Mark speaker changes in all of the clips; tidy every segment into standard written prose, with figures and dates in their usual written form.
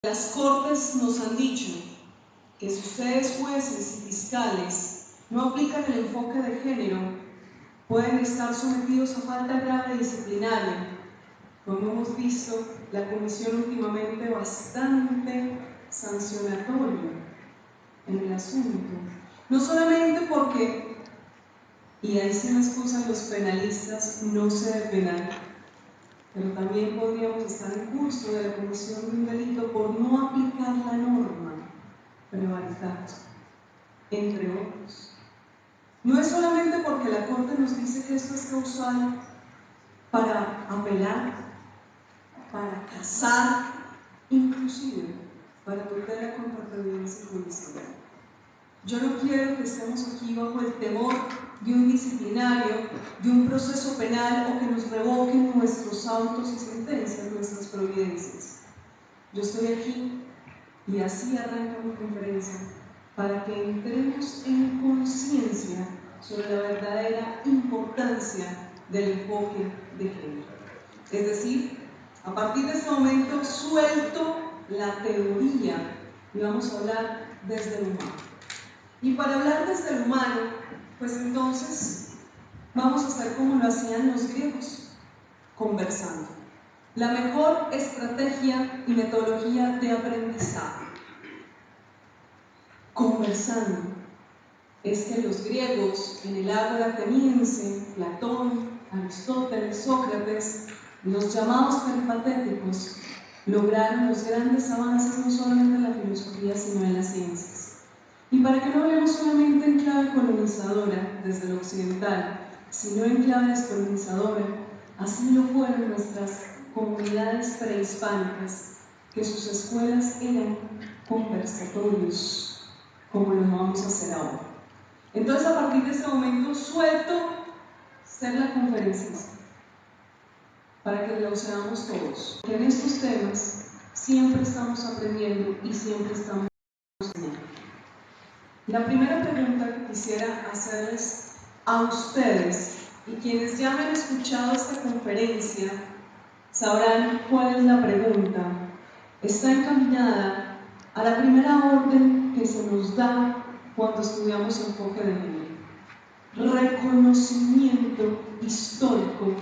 Speaker 1: Las cortes nos han dicho que si ustedes, jueces y fiscales, no aplican el enfoque de género, pueden estar sometidos a falta grave disciplinaria. Como hemos visto, la comisión últimamente bastante sancionatoria en el asunto. No solamente porque, y ahí se me excusan los penalistas, no se debe penar, pero también podríamos estar en curso de la comisión de un delito por no aplicar la norma, prevaricar, entre otros. No es solamente porque la Corte nos dice que esto es causal para apelar, para casar, inclusive para tutela contra prevención judicial. Yo no quiero que estemos aquí bajo el temor de un disciplinario, de un proceso penal o que nos revoquen nuestros autos y sentencias, nuestras providencias. Yo estoy aquí y así arranca mi conferencia para que entremos en conciencia sobre la verdadera importancia del enfoque de género. Es decir, a partir de este momento suelto la teoría y vamos a hablar desde lo humano. Y para hablar desde el humano, pues entonces vamos a hacer como lo hacían los griegos, conversando. La mejor estrategia y metodología de aprendizaje, conversando, es que los griegos en el ágora ateniense, Platón, Aristóteles, Sócrates, los llamados peripatéticos, lograron los grandes avances no solamente en la filosofía, sino en las ciencias. Y para que no hablemos solamente en clave colonizadora desde lo occidental, sino en clave descolonizadora, así lo fueron nuestras comunidades prehispánicas, que sus escuelas eran conversatorios, como lo vamos a hacer ahora. Entonces, a partir de ese momento, suelto ser la conferencista, para que lo seamos todos. En estos temas siempre estamos aprendiendo y siempre estamos enseñando. La primera pregunta que quisiera hacerles a ustedes, y quienes ya me han escuchado esta conferencia sabrán cuál es la pregunta, está encaminada a la primera orden que se nos da cuando estudiamos enfoque de género: reconocimiento histórico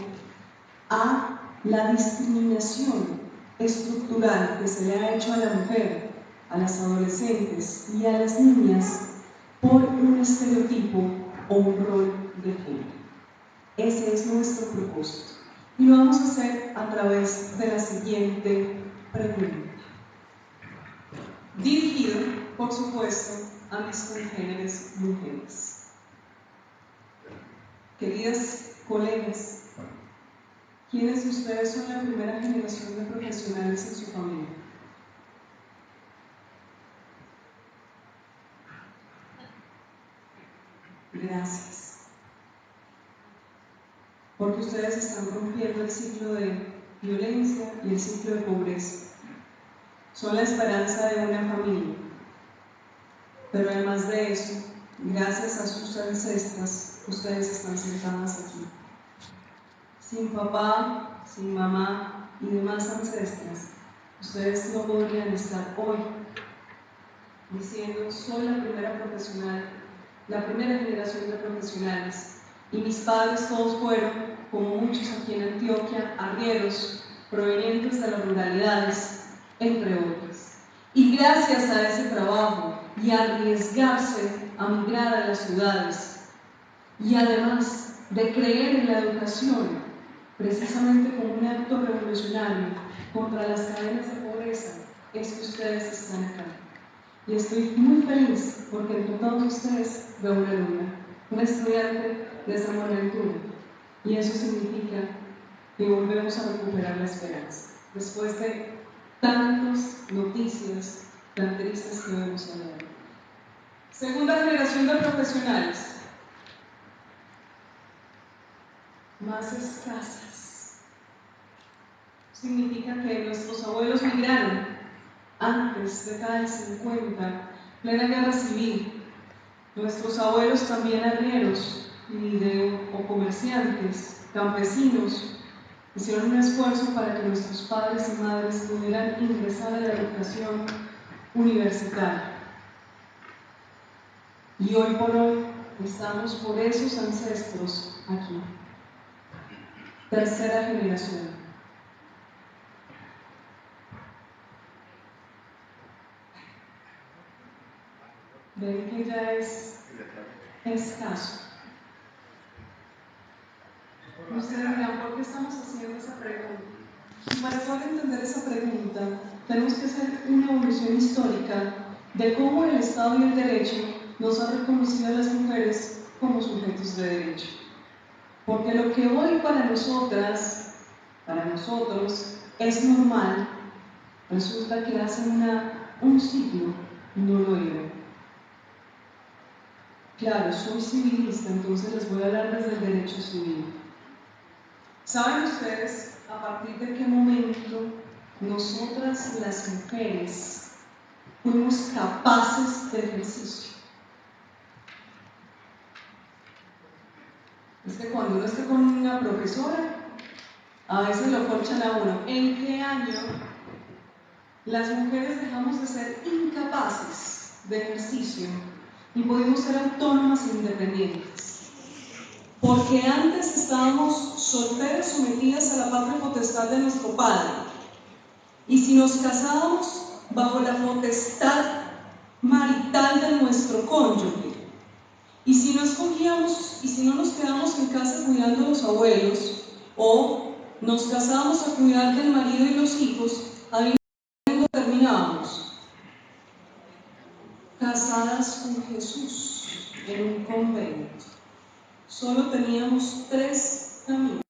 Speaker 1: a la discriminación estructural que se le ha hecho a la mujer, a las adolescentes y a las niñas por un estereotipo o un rol de género. Ese es nuestro propósito. Y lo vamos a hacer a través de la siguiente pregunta. Dirigido, por supuesto, a mis congéneres mujeres. Queridas colegas, ¿quiénes de ustedes son la primera generación de profesionales en su familia? Gracias. Porque ustedes están rompiendo el ciclo de violencia y el ciclo de pobreza. Son la esperanza de una familia. Pero además de eso, gracias a sus ancestras, ustedes están sentadas aquí. Sin papá, sin mamá y demás ancestras, ustedes no podrían estar hoy diciendo: soy la primera profesional, la primera generación de profesionales, y mis padres todos fueron, como muchos aquí en Antioquia, arrieros provenientes de las ruralidades, entre otras. Y gracias a ese trabajo y a arriesgarse a migrar a las ciudades, y además de creer en la educación, precisamente como un acto revolucionario contra las cadenas de pobreza, es que ustedes están acá. Y estoy muy feliz porque entre todos ustedes veo una alumna, una estudiante de esa Buenaventura, y eso significa que volvemos a recuperar la esperanza después de tantas noticias tan tristes que vemos a diario. Segunda generación de profesionales, más escasas. Significa que nuestros abuelos migraron antes, década del 50, plena guerra civil. Nuestros abuelos también arrieros o comerciantes, campesinos, hicieron un esfuerzo para que nuestros padres y madres pudieran ingresar a la educación universitaria. Y hoy por hoy estamos por esos ancestros aquí. Tercera generación. Ven que ya es escaso. Ustedes dirán, ¿por qué estamos haciendo esa pregunta? Y para poder entender esa pregunta, tenemos que hacer una evolución histórica de cómo el Estado y el derecho nos ha reconocido a las mujeres como sujetos de derecho. Porque lo que hoy para nosotras, para nosotros, es normal, resulta que hace un siglo no lo era. Claro, soy civilista, entonces les voy a hablar desde el derecho civil. ¿Saben ustedes a partir de qué momento nosotras las mujeres fuimos capaces de ejercicio? Es que cuando uno está con una profesora, a veces lo corchan a uno. ¿En qué año las mujeres dejamos de ser incapaces de ejercicio y pudimos ser autónomas e independientes? Porque antes estábamos solteras, sometidas a la patria potestad de nuestro padre. Y si nos casábamos bajo la potestad marital de nuestro cónyuge, y si no escogíamos, y si no nos quedamos en casa cuidando a los abuelos, o nos casábamos a cuidar del marido y los hijos, ahí terminábamos casadas con Jesús en un convento. Solo teníamos 3 caminos.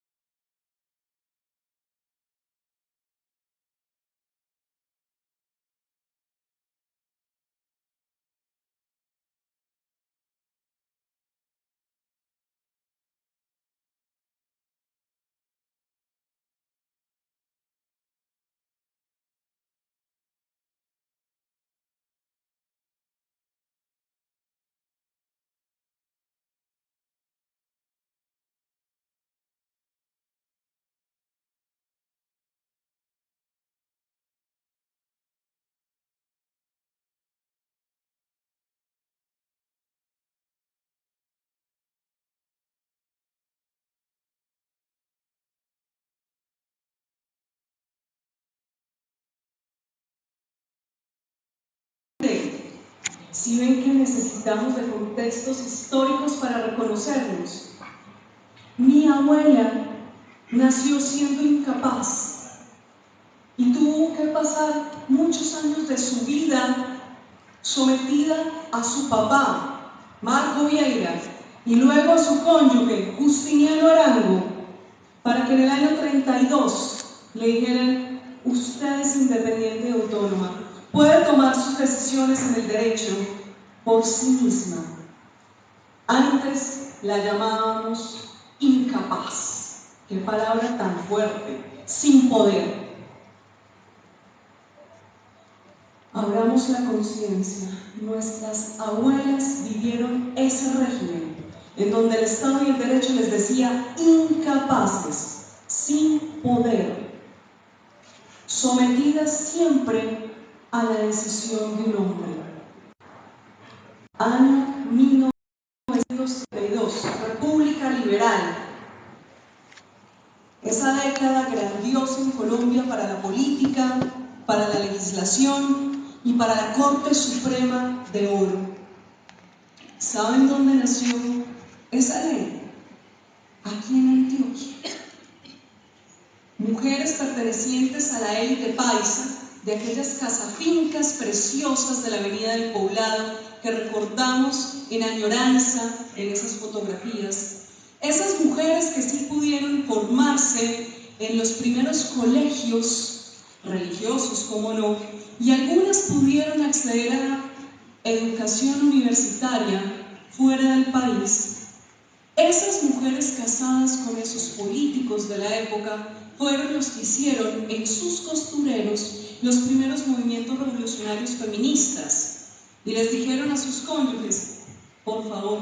Speaker 1: Si ven que necesitamos de contextos históricos para reconocernos. Mi abuela nació siendo incapaz y tuvo que pasar muchos años de su vida sometida a su papá, Marco Vieira, y luego a su cónyuge, Justiniano Arango, para que en el año 32 le dijeran: usted es independiente y autónoma, puede tomar sus decisiones en el derecho por sí misma. Antes la llamábamos incapaz. Qué palabra tan fuerte, sin poder. Abramos la conciencia. Nuestras abuelas vivieron ese régimen en donde el Estado y el derecho les decía incapaces, sin poder, sometidas siempre a la decisión de un hombre. Año 1932, República Liberal. Esa década grandiosa en Colombia para la política, para la legislación y para la Corte Suprema de Oro. ¿Saben dónde nació esa ley? Aquí en Antioquia. Mujeres pertenecientes a la élite paisa, de aquellas casafincas preciosas de la Avenida del Poblado que recordamos en añoranza en esas fotografías. Esas mujeres que sí pudieron formarse en los primeros colegios religiosos, cómo no, y algunas pudieron acceder a la educación universitaria fuera del país. Esas mujeres casadas con esos políticos de la época fueron los que hicieron en sus costureros los primeros movimientos revolucionarios feministas y les dijeron a sus cónyuges: por favor,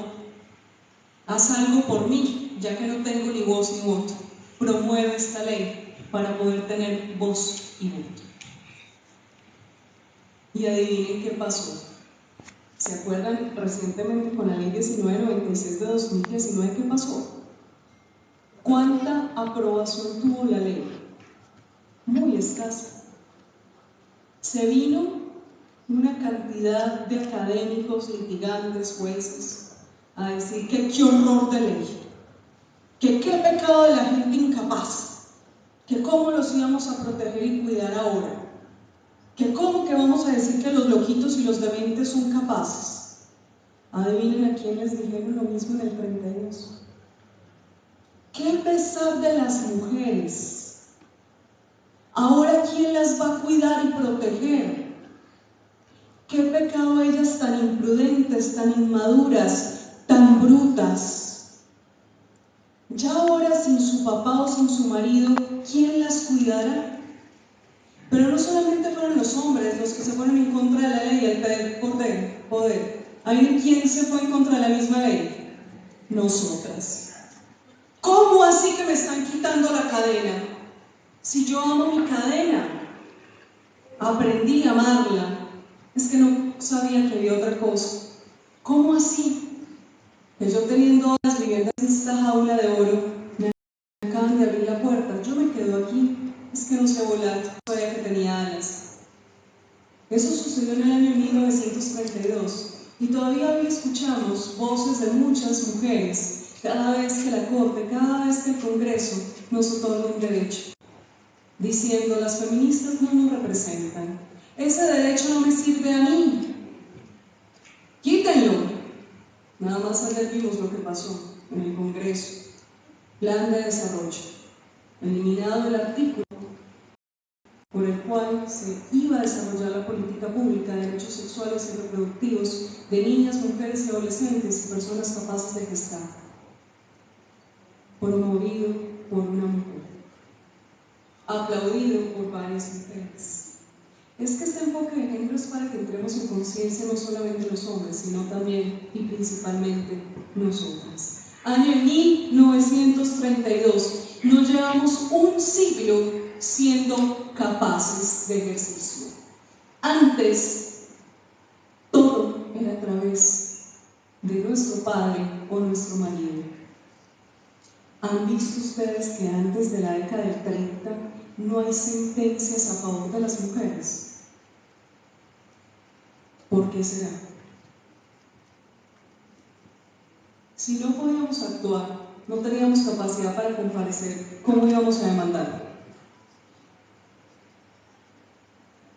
Speaker 1: haz algo por mí, ya que no tengo ni voz ni voto. promueve esta ley para poder tener voz y voto. Y adivinen qué pasó. ¿Se acuerdan recientemente con la ley 1996 de 2019 qué pasó? ¿Cuánta aprobación tuvo la ley? Muy escasa. Se vino una cantidad de académicos, litigantes, jueces, a decir que qué horror de ley, que qué pecado de la gente incapaz, que cómo los íbamos a proteger y cuidar ahora, que cómo que vamos a decir que los loquitos y los dementes son capaces. Adivinen a quién les dijeron lo mismo en el 32. ¡Qué pesar de las mujeres! Ahora, ¿quién las va a cuidar y proteger? ¡Qué pecado ellas tan imprudentes, tan inmaduras, tan brutas! Ya ahora, sin su papá o sin su marido, ¿quién las cuidará? Pero no solamente fueron los hombres los que se fueron en contra de la ley y el poder. ¿Hay quién se fue en contra de la misma ley? Nosotras. ¿Cómo así que me están quitando la cadena? Si yo amo mi cadena, aprendí a amarla, es que no sabía que había otra cosa. ¿Cómo así? Que yo teniendo las viviendas en esta jaula de oro, me acaban de abrir la puerta, yo me quedo aquí, es que no sé volar, no sabía que tenía alas. Eso sucedió en el año 1932 y todavía hoy escuchamos voces de muchas mujeres cada vez que la Corte, cada vez que el Congreso nos otorga un derecho, diciendo: las feministas no nos representan, ese derecho no me sirve a mí, quítenlo. Nada más ayer vimos lo que pasó en el Congreso. Plan de desarrollo, eliminado el artículo por el cual se iba a desarrollar la política pública de derechos sexuales y reproductivos de niñas, mujeres y adolescentes y personas capaces de gestar, promovido por una mujer, aplaudido por varias mujeres. Es que este enfoque de género es para que entremos en conciencia no solamente los hombres, sino también y principalmente nosotras. Año 1932, nos llevamos un siglo siendo capaces de ejercicio. Antes, todo era a través de nuestro padre o nuestro marido. ¿Han visto ustedes que antes de la década del 30 no hay sentencias a favor de las mujeres? ¿Por qué será? Si no podíamos actuar, no teníamos capacidad para comparecer, ¿cómo íbamos a demandar?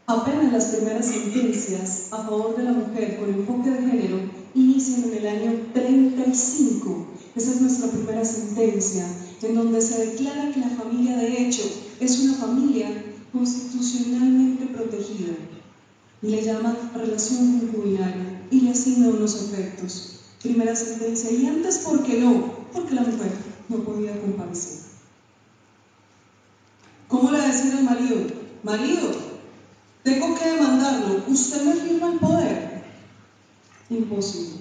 Speaker 1: Apenas las primeras sentencias a favor de la mujer con enfoque de género inician en el año 35. Esa es nuestra primera sentencia, en donde se declara que la familia de hecho es una familia constitucionalmente protegida. Le llaman relación concubinaria y le asigna unos efectos. Primera sentencia. Y antes, ¿por qué no? Porque la mujer no podía comparecer. ¿Cómo le decía al marido? Marido, tengo que demandarlo, ¿usted me firma el poder? Imposible.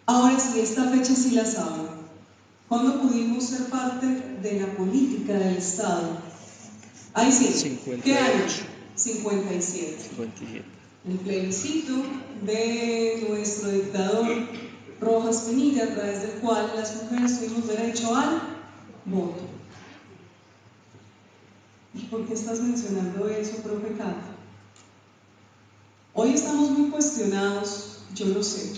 Speaker 1: Ahora sí, esta fecha sí la saben. ¿Cuándo pudimos ser parte de la política del Estado? Ahí sí.
Speaker 2: 58.
Speaker 1: ¿Qué año? 57. El plebiscito de nuestro dictador Rojas Pinilla, a través del cual las mujeres tuvimos derecho al voto. ¿Y por qué estás mencionando eso, profe Cata? Hoy estamos muy cuestionados, yo lo sé,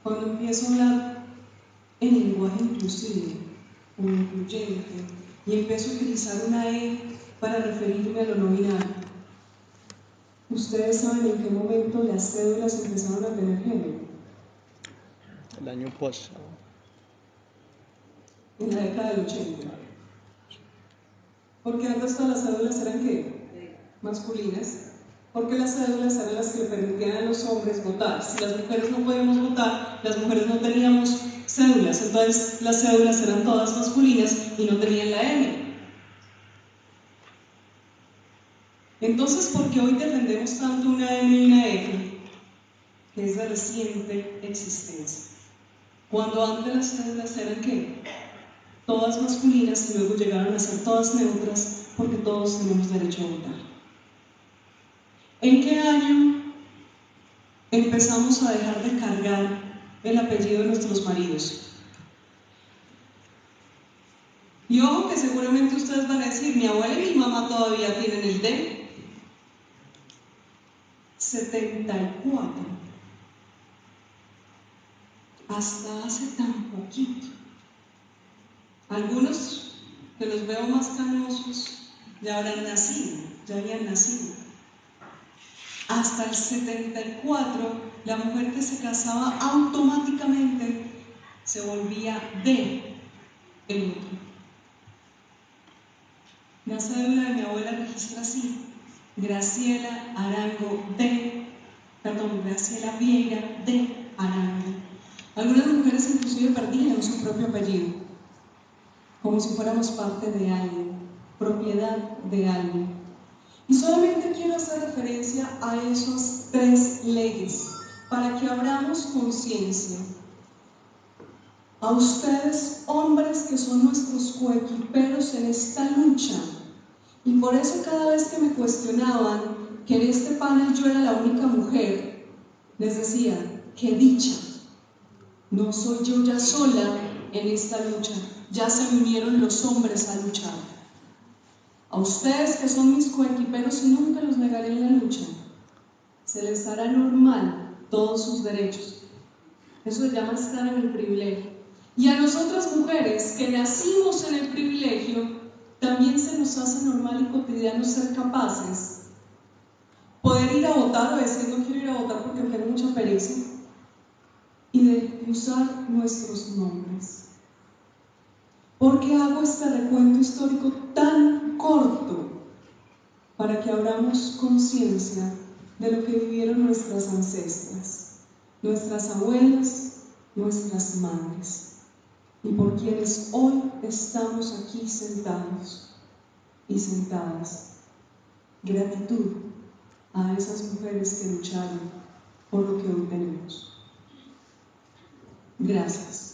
Speaker 1: cuando empiezo a hablar en lenguaje inclusivo o incluyente y empiezo a utilizar una E para referirme a lo nominal. ¿Ustedes saben en qué momento las cédulas empezaron a tener género?
Speaker 2: El año pasado.
Speaker 1: En la década del 80. Porque antes todas las cédulas eran ¿qué? Masculinas. Porque las cédulas eran las que le permitían a los hombres votar. Si las mujeres no podíamos votar, las mujeres no teníamos cédulas. Entonces las cédulas eran todas masculinas y no tenían la M. Entonces, ¿por qué hoy defendemos tanto una M y una F? Que es de reciente existencia. cuando antes las cédulas eran ¿qué? Todas masculinas y luego llegaron a ser todas neutras porque todos tenemos derecho a votar. ¿En qué año empezamos a dejar de cargar el apellido de nuestros maridos? Y ojo que seguramente ustedes van a decir, mi abuela y mi mamá todavía tienen el D. 74. Hasta hace tan poquito. Algunos que los veo más canosos ya habrán nacido, ya habían nacido. Hasta el 74, la mujer que se casaba automáticamente se volvía de el otro. La cédula de mi abuela registra así: Graciela Arango Graciela Vieira de Arango. Algunas mujeres inclusive perdían su propio apellido, como si fuéramos parte de algo, propiedad de algo. Y solamente quiero hacer referencia a esas 3 leyes para que abramos conciencia. A ustedes, hombres que son nuestros coequiperos en esta lucha, y por eso cada vez que me cuestionaban que en este panel yo era la única mujer, les decía, qué dicha, no soy yo ya sola en esta lucha, ya se unieron los hombres a luchar. A ustedes que son mis coequiperos y nunca los negaré en la lucha, se les hará normal todos sus derechos. Eso se llama estar en el privilegio. Y a nosotras mujeres que nacimos en el privilegio, también se nos hace normal y cotidiano ser capaces, poder ir a votar o decir no quiero ir a votar porque tengo mucha pereza, y de usar nuestros nombres. ¿Por qué hago este recuento histórico tan corto? Para que abramos conciencia de lo que vivieron nuestras ancestras, nuestras abuelas, nuestras madres, y por quienes hoy estamos aquí sentados y sentadas. Gratitud a esas mujeres que lucharon por lo que hoy tenemos. Gracias.